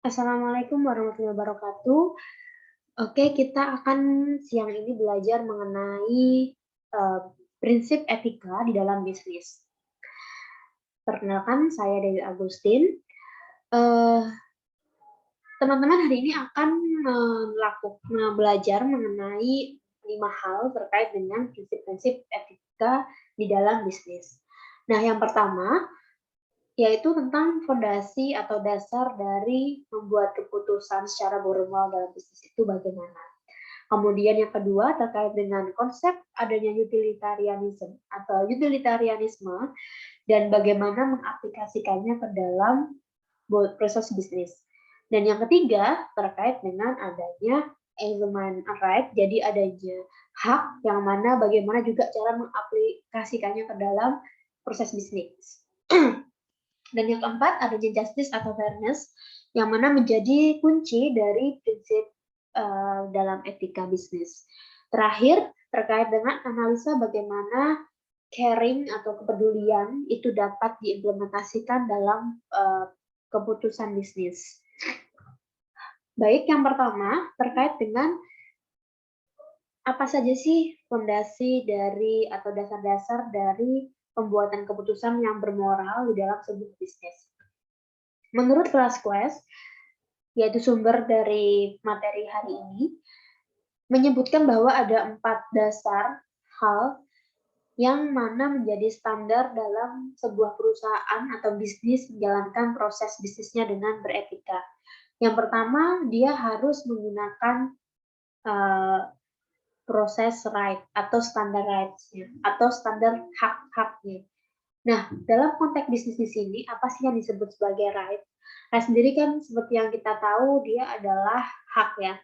Assalamualaikum warahmatullahi wabarakatuh. Oke, kita akan siang ini belajar mengenai prinsip etika di dalam bisnis. Perkenalkan, saya Dewi Agustin. Eh, Teman-teman hari ini akan belajar mengenai 5 hal terkait dengan prinsip-prinsip etika di dalam bisnis. Nah, yang pertama yaitu tentang fondasi atau dasar dari membuat keputusan secara moral dalam bisnis itu bagaimana. Kemudian yang kedua terkait dengan konsep adanya utilitarianisme dan bagaimana mengaplikasikannya ke dalam proses bisnis. Dan yang ketiga terkait dengan adanya human right, jadi adanya hak yang mana bagaimana juga cara mengaplikasikannya ke dalam proses bisnis. Dan yang keempat adanya justice atau fairness yang mana menjadi kunci dari prinsip dalam etika bisnis. Terakhir terkait dengan analisa bagaimana caring atau kepedulian itu dapat diimplementasikan dalam keputusan bisnis. Baik, yang pertama terkait dengan apa saja sih fondasi dari atau dasar-dasar dari pembuatan keputusan yang bermoral di dalam sebuah bisnis. Menurut Velasquez, yaitu sumber dari materi hari ini, menyebutkan bahwa ada 4 dasar hal yang mana menjadi standar dalam sebuah perusahaan atau bisnis menjalankan proses bisnisnya dengan beretika. Yang pertama, dia harus menggunakan proses right atau standar rights-nya atau standar hak-haknya. Nah, dalam konteks bisnis di sini, apa sih yang disebut sebagai right? Right sendiri kan seperti yang kita tahu, dia adalah hak ya.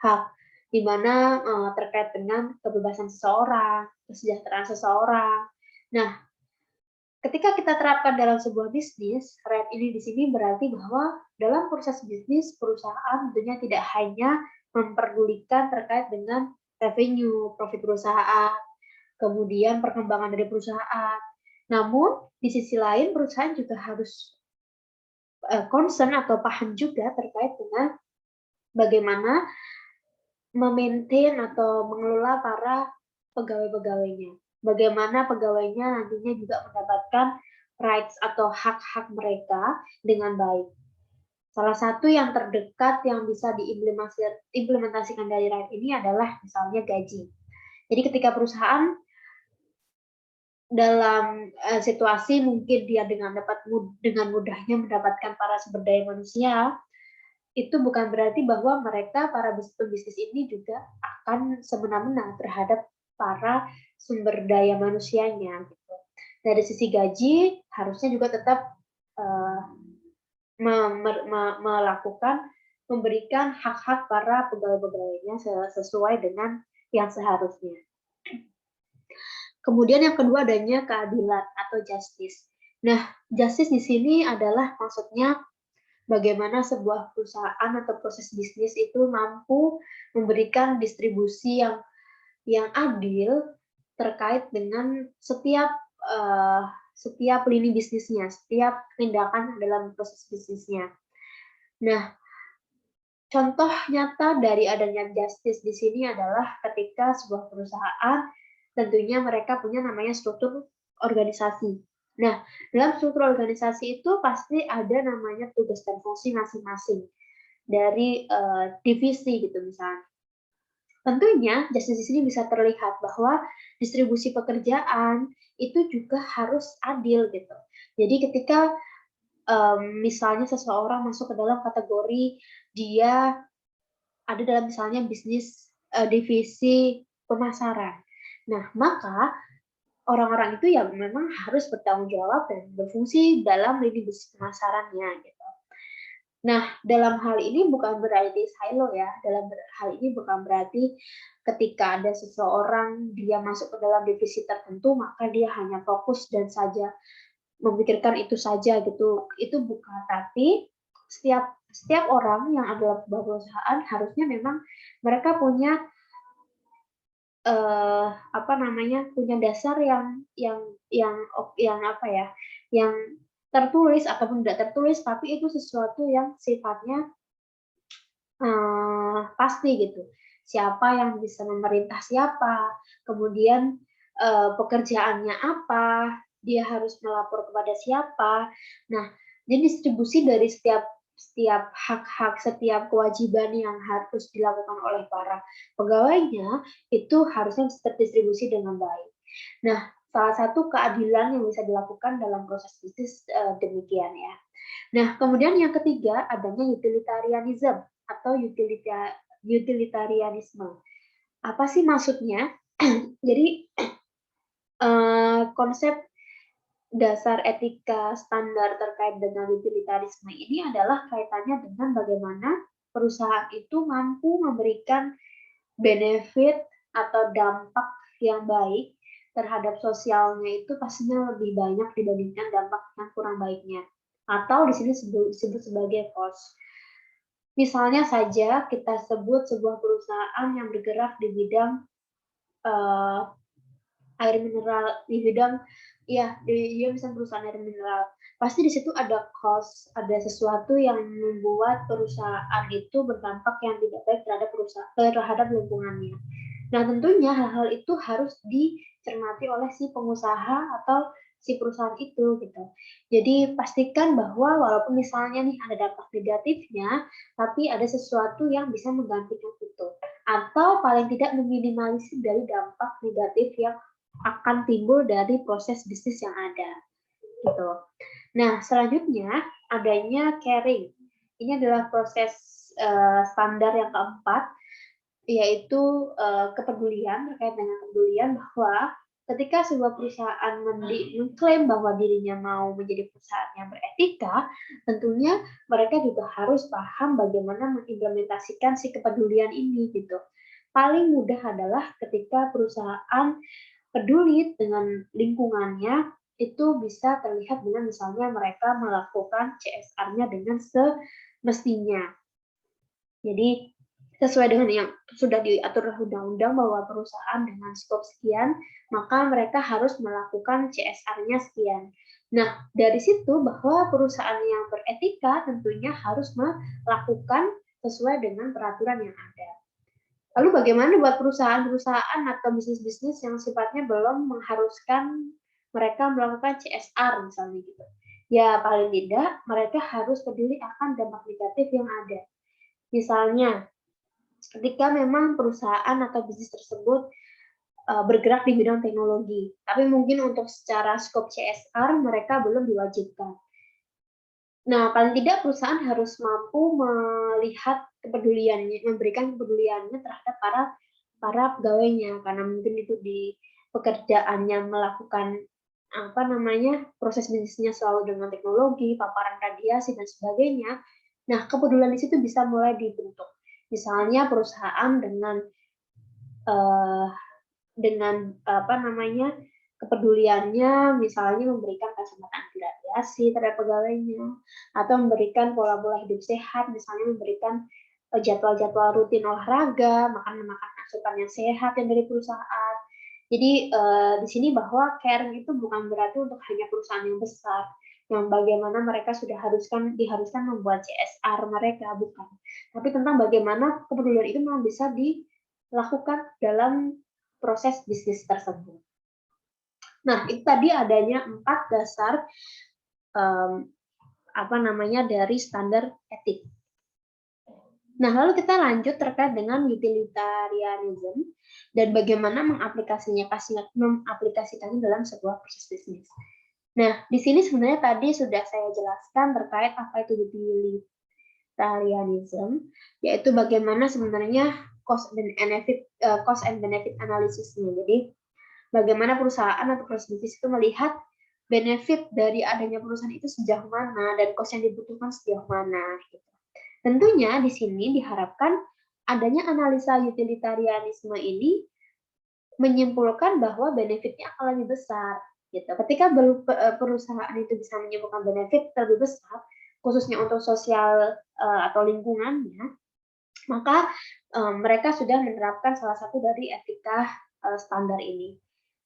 Hak, di mana terkait dengan kebebasan seseorang, kesejahteraan seseorang. Nah, ketika kita terapkan dalam sebuah bisnis, right ini di sini berarti bahwa dalam proses bisnis, perusahaan tentunya tidak hanya memperdulikan terkait dengan revenue, profit perusahaan, kemudian perkembangan dari perusahaan. Namun, di sisi lain, perusahaan juga harus concern atau paham juga terkait dengan bagaimana memaintain atau mengelola para pegawai-pegawainya. Bagaimana pegawainya nantinya juga mendapatkan rights atau hak-hak mereka dengan baik. Salah satu yang terdekat yang bisa diimplementasikan dari right ini adalah misalnya gaji. Jadi ketika perusahaan dalam situasi mungkin dia dengan mudahnya mendapatkan para sumber daya manusia, itu bukan berarti bahwa mereka para pembisnis ini juga akan semena-mena terhadap para sumber daya manusianya. Gitu. Dari sisi gaji harusnya juga tetap memberikan hak-hak para pegawai-pegawainya sesuai dengan yang seharusnya. Kemudian yang kedua adanya keadilan atau justice. Nah, justice di sini adalah maksudnya bagaimana sebuah perusahaan atau proses bisnis itu mampu memberikan distribusi yang adil terkait dengan setiap lini bisnisnya, setiap tindakan dalam proses bisnisnya. Nah, contoh nyata dari adanya justice di sini adalah ketika sebuah perusahaan tentunya mereka punya namanya struktur organisasi. Nah, dalam struktur organisasi itu pasti ada namanya tugas dan fungsi masing-masing dari divisi gitu misalnya. Tentunya justice di sini bisa terlihat bahwa distribusi pekerjaan itu juga harus adil gitu. Jadi ketika misalnya seseorang masuk ke dalam kategori dia ada dalam misalnya bisnis divisi pemasaran. Nah, maka orang-orang itu ya memang harus bertanggung jawab dan berfungsi dalam lini bisnis pemasarannya gitu. Nah, dalam hal ini bukan berarti silo ya. Dalam hal ini bukan berarti ketika ada seseorang dia masuk ke dalam divisi tertentu maka dia hanya fokus dan saja memikirkan itu saja gitu. Itu bukan, tapi setiap orang yang ada dalam sebuah perusahaan harusnya memang mereka punya apa namanya, punya dasar yang apa ya, yang tertulis ataupun tidak tertulis, tapi itu sesuatu yang sifatnya pasti gitu. Siapa yang bisa memerintah siapa, kemudian, pekerjaannya apa, dia harus melapor kepada siapa. Nah, jadi distribusi dari setiap hak-hak, setiap kewajiban yang harus dilakukan oleh para pegawainya, itu harusnya terdistribusi dengan baik. Nah, salah satu keadilan yang bisa dilakukan dalam proses bisnis, demikian ya. Nah, kemudian yang ketiga adanya utilitarianism atau utilitarianisme. Apa sih maksudnya? Jadi konsep dasar etika standar terkait dengan utilitarisme ini adalah kaitannya dengan bagaimana perusahaan itu mampu memberikan benefit atau dampak yang baik terhadap sosialnya itu pastinya lebih banyak dibandingkan dampak yang kurang baiknya. Atau di sini disebut sebagai cost. Misalnya saja kita sebut sebuah perusahaan yang bergerak di bidang uh, air mineral, di bidang dia bisa perusahaan air mineral. Pasti di situ ada cost, ada sesuatu yang membuat perusahaan itu berdampak yang tidak baik terhadap lingkungannya. Nah, tentunya hal-hal itu harus dicermati oleh si pengusaha atau si perusahaan itu gitu. Jadi pastikan bahwa walaupun misalnya nih ada dampak negatifnya, tapi ada sesuatu yang bisa menggantikan itu. Atau paling tidak meminimalisir dari dampak negatif yang akan timbul dari proses bisnis yang ada. Gitu. Nah, selanjutnya adanya caring. Ini adalah proses standar yang keempat, yaitu kepedulian, terkait dengan kepedulian bahwa ketika sebuah perusahaan mengklaim bahwa dirinya mau menjadi perusahaan yang beretika, tentunya mereka juga harus paham bagaimana mengimplementasikan si kepedulian ini gitu. Paling mudah adalah ketika perusahaan peduli dengan lingkungannya, itu bisa terlihat dengan misalnya mereka melakukan CSR-nya dengan semestinya. Jadi sesuai dengan yang sudah diatur undang-undang bahwa perusahaan dengan skop sekian, maka mereka harus melakukan CSR-nya sekian. Nah, dari situ bahwa perusahaan yang beretika tentunya harus melakukan sesuai dengan peraturan yang ada. Lalu bagaimana buat perusahaan-perusahaan atau bisnis-bisnis yang sifatnya belum mengharuskan mereka melakukan CSR misalnya gitu. Ya, paling tidak mereka harus peduli akan dampak negatif yang ada. Misalnya, ketika memang perusahaan atau bisnis tersebut bergerak di bidang teknologi, tapi mungkin untuk secara skop CSR mereka belum diwajibkan. Nah, paling tidak perusahaan harus mampu melihat kepeduliannya, memberikan kepeduliannya terhadap para pegawainya, karena mungkin itu di pekerjaannya melakukan apa namanya proses bisnisnya selalu dengan teknologi, paparan radiasi dan sebagainya. Nah, kepedulian di situ bisa mulai dibentuk. Misalnya perusahaan uh, dengan apa namanya kepeduliannya, misalnya memberikan kacamata anti radiasi terhadap pegawainya, atau memberikan pola-pola hidup sehat, misalnya memberikan jadwal-jadwal rutin olahraga, makan asupan yang sehat yang dari perusahaan. Jadi di sini bahwa caring itu bukan berarti untuk hanya perusahaan yang besar, yang bagaimana mereka sudah diharuskan membuat CSR mereka, bukan. Tapi tentang bagaimana kepedulian itu memang bisa dilakukan dalam proses bisnis tersebut. Nah, itu tadi adanya 4 dasar dari standar etik. Nah, lalu kita lanjut terkait dengan utilitarianism dan bagaimana mengaplikasikannya dalam sebuah proses bisnis. Nah, di sini sebenarnya tadi sudah saya jelaskan terkait apa itu utilitarianism, yaitu bagaimana sebenarnya cost and benefit analisisnya. Jadi, bagaimana perusahaan atau proses bisnis itu melihat benefit dari adanya perusahaan itu sejauh mana dan cost yang dibutuhkan sejauh mana. Gitu. Tentunya di sini diharapkan adanya analisa utilitarianisme ini menyimpulkan bahwa benefitnya akan lebih besar. Gitu. Ketika perusahaan itu bisa menyimpulkan benefit lebih besar, khususnya untuk sosial atau lingkungannya, maka mereka sudah menerapkan salah satu dari etika standar ini.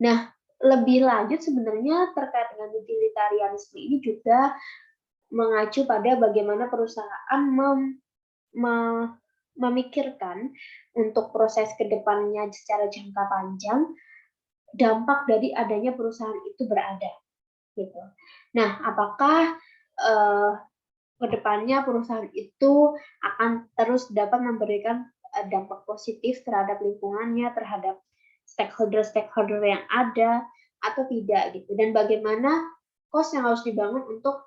Nah, lebih lanjut sebenarnya terkait dengan utilitarianisme ini juga mengacu pada bagaimana perusahaan memikirkan untuk proses ke depannya secara jangka panjang, dampak dari adanya perusahaan itu berada, gitu. Nah, apakah ke depannya perusahaan itu akan terus dapat memberikan dampak positif terhadap lingkungannya, terhadap stakeholder-stakeholder yang ada, atau tidak, gitu. Dan bagaimana cost yang harus dibangun untuk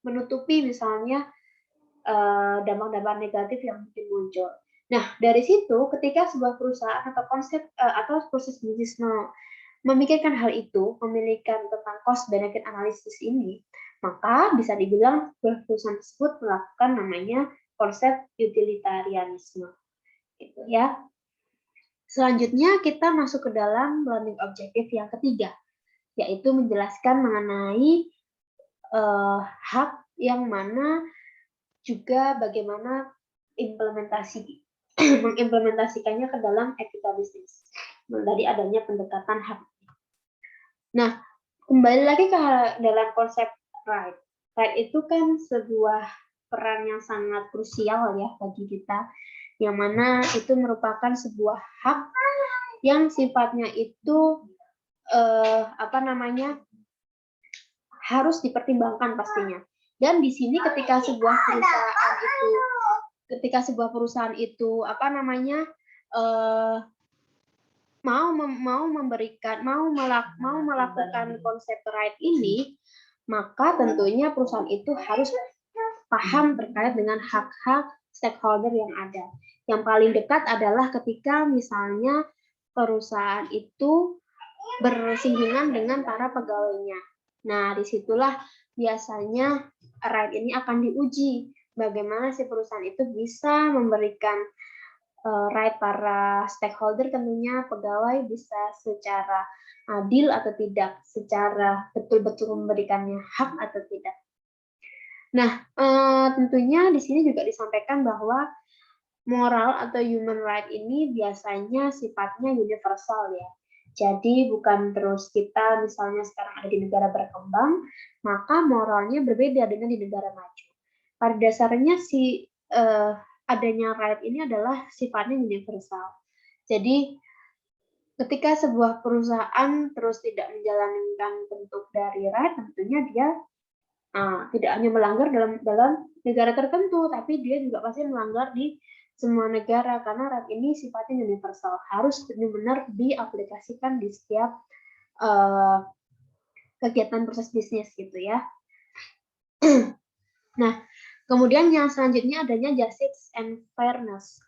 menutupi misalnya dampak-dampak negatif yang mungkin muncul. Nah, dari situ ketika sebuah perusahaan atau konsep atau proses bisnis memikirkan hal itu, memikirkan tentang cost benefit analisis ini, maka bisa dibilang perusahaan tersebut melakukan namanya konsep utilitarianisme. Gitu ya. Selanjutnya kita masuk ke dalam learning objective yang ketiga, yaitu menjelaskan mengenai hak yang mana juga bagaimana mengimplementasikannya ke dalam etika bisnis dari adanya pendekatan hak. Nah, kembali lagi ke dalam konsep right. Right itu kan sebuah peran yang sangat krusial ya bagi kita, yang mana itu merupakan sebuah hak yang sifatnya itu harus dipertimbangkan pastinya. Dan di sini ketika sebuah perusahaan itu mau melakukan konsep right ini, maka tentunya perusahaan itu harus paham terkait dengan hak-hak stakeholder yang ada. Yang paling dekat adalah ketika misalnya perusahaan itu bersinggungan dengan para pegawainya. Nah, disitulah biasanya right ini akan diuji. Bagaimana si perusahaan itu bisa memberikan right para stakeholder, tentunya pegawai bisa secara adil atau tidak, secara betul-betul memberikannya hak atau tidak. Nah, tentunya di sini juga disampaikan bahwa moral atau human right ini biasanya sifatnya universal ya. Jadi bukan terus kita misalnya sekarang ada di negara berkembang, maka moralnya berbeda dengan di negara maju. Pada dasarnya adanya right ini adalah sifatnya universal. Jadi ketika sebuah perusahaan terus tidak menjalankan bentuk dari right, tentunya dia tidak hanya melanggar dalam negara tertentu, tapi dia juga pasti melanggar di semua negara, karena right ini sifatnya universal, harus benar-benar diaplikasikan di setiap kegiatan proses bisnis gitu ya. Nah, kemudian yang selanjutnya adanya justice and fairness.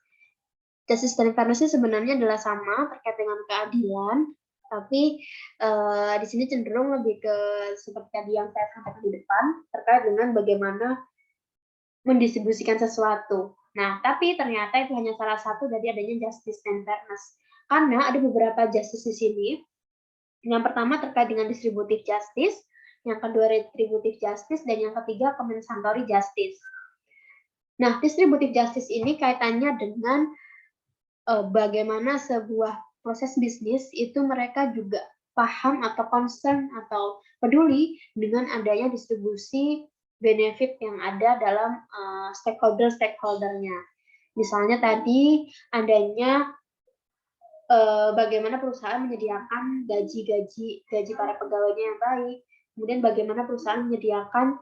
Justice and fairness ini sebenarnya adalah sama terkait dengan keadilan, tapi di sini cenderung lebih ke seperti tadi yang saya sampaikan di depan terkait dengan bagaimana mendistribusikan sesuatu. Nah, tapi ternyata itu hanya salah satu dari adanya justice and fairness. Karena ada beberapa justice di sini. Yang pertama terkait dengan distributive justice, yang kedua retributive justice, dan yang ketiga compensatory justice. Nah, distributive justice ini kaitannya dengan bagaimana sebuah proses bisnis itu mereka juga paham atau concern atau peduli dengan adanya distribusi benefit yang ada dalam stakeholder-stakeholdernya. Misalnya tadi adanya bagaimana perusahaan menyediakan gaji para pegawainya yang baik, kemudian bagaimana perusahaan menyediakan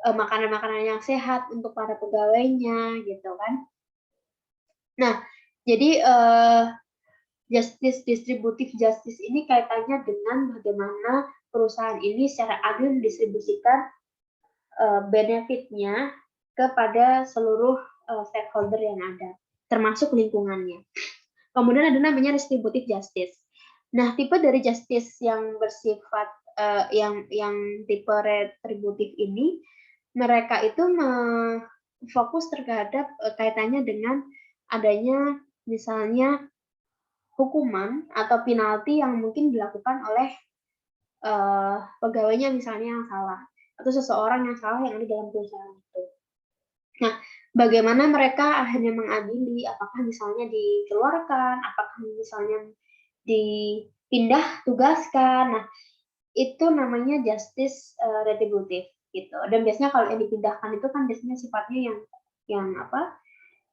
makanan-makanan yang sehat untuk para pegawainya, gitu kan. Nah, jadi distributive justice ini kaitannya dengan bagaimana perusahaan ini secara adil mendistribusikan benefitnya kepada seluruh stakeholder yang ada, termasuk lingkungannya. Kemudian ada namanya retributive justice. Nah, tipe dari justice yang bersifat yang tipe retributif ini, mereka itu fokus terhadap kaitannya dengan adanya misalnya hukuman atau penalti yang mungkin dilakukan oleh pegawainya misalnya yang salah, atau seseorang yang salah yang ada dalam perusahaan itu. Nah, bagaimana mereka akhirnya mengadili, apakah misalnya dikeluarkan, apakah misalnya dipindah tugaskan. Nah, itu namanya justice retributif gitu. Dan biasanya kalau yang dipindahkan itu kan biasanya sifatnya yang apa?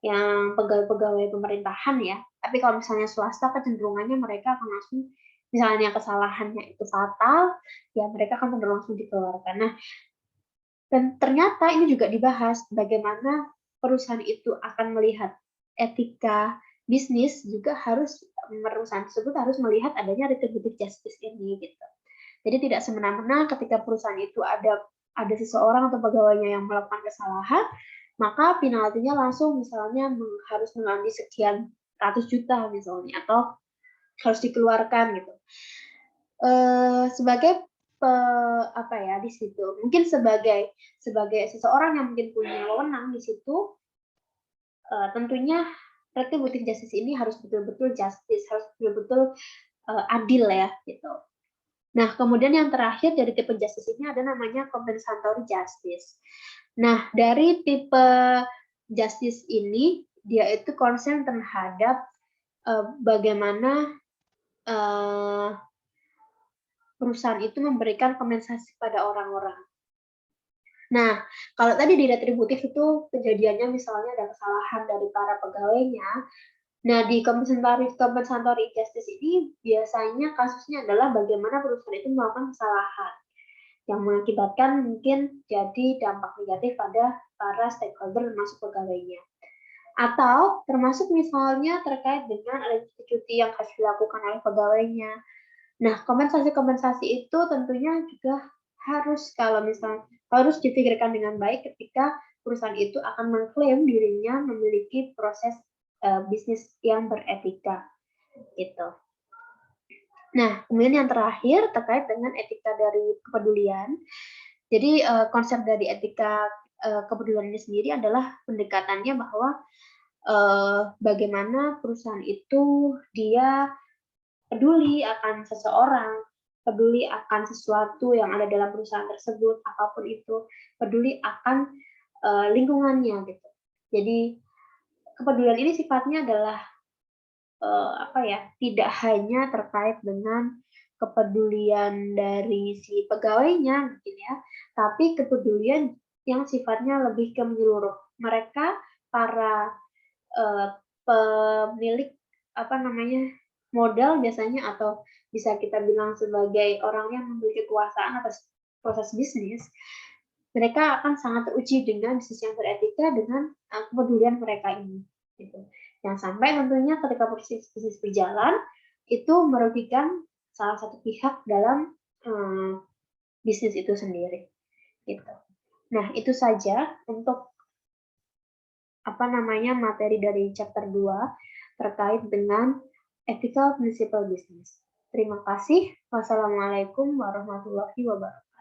Yang pegawai-pegawai pemerintahan ya. Tapi kalau misalnya swasta kecenderungannya mereka akan langsung misalnya kesalahannya itu fatal, ya mereka akan cenderung langsung dikeluarkan. Nah, dan ternyata ini juga dibahas bagaimana perusahaan itu akan melihat etika bisnis juga harus perusahaan tersebut harus melihat adanya retributive justice ini gitu. Jadi tidak semena-mena ketika perusahaan itu ada seseorang atau pegawainya yang melakukan kesalahan, maka penaltinya langsung misalnya harus mengambil sekian ratus juta misalnya atau harus dikeluarkan gitu. Sebagai apa ya di situ mungkin sebagai sebagai seseorang yang mungkin punya wewenang di situ tentunya retributive justice ini harus betul-betul justice, harus betul-betul adil ya gitu. Nah, kemudian yang terakhir dari tipe justice ini ada namanya compensatory justice. Nah, dari tipe justice ini dia itu concern terhadap bagaimana perusahaan itu memberikan kompensasi pada orang-orang. Nah, kalau tadi di retributif itu kejadiannya misalnya ada kesalahan dari para pegawainya. Nah, di compensatory justice ini biasanya kasusnya adalah bagaimana perusahaan itu melakukan kesalahan yang mengakibatkan mungkin jadi dampak negatif pada para stakeholder termasuk pegawainya. Atau termasuk misalnya terkait dengan ada cuti yang harus dilakukan oleh pegawainya. Nah, kompensasi-kompensasi itu tentunya juga harus kalau misalnya harus dipikirkan dengan baik ketika perusahaan itu akan mengklaim dirinya memiliki proses bisnis yang beretika gitu. Nah, kemudian yang terakhir terkait dengan etika dari kepedulian. Jadi konsep dari etika kepedulian ini sendiri adalah pendekatannya bahwa bagaimana perusahaan itu dia peduli akan seseorang, peduli akan sesuatu yang ada dalam perusahaan tersebut, apapun itu, peduli akan lingkungannya gitu. Jadi kepedulian ini sifatnya adalah apa ya, tidak hanya terkait dengan kepedulian dari si pegawainya mungkin ya, tapi kepedulian yang sifatnya lebih ke menyeluruh. Mereka para pemilik apa namanya modal biasanya atau bisa kita bilang sebagai orang yang memiliki kekuasaan atas proses bisnis, mereka akan sangat teruji dengan bisnis yang beretika dengan kepedulian mereka ini. Gitu. Yang sampai tentunya ketika proses bisnis berjalan itu merugikan salah satu pihak dalam bisnis itu sendiri. Gitu. Nah, itu saja untuk apa namanya materi dari chapter 2 terkait dengan ethical principle business. Terima kasih. Wassalamualaikum warahmatullahi wabarakatuh.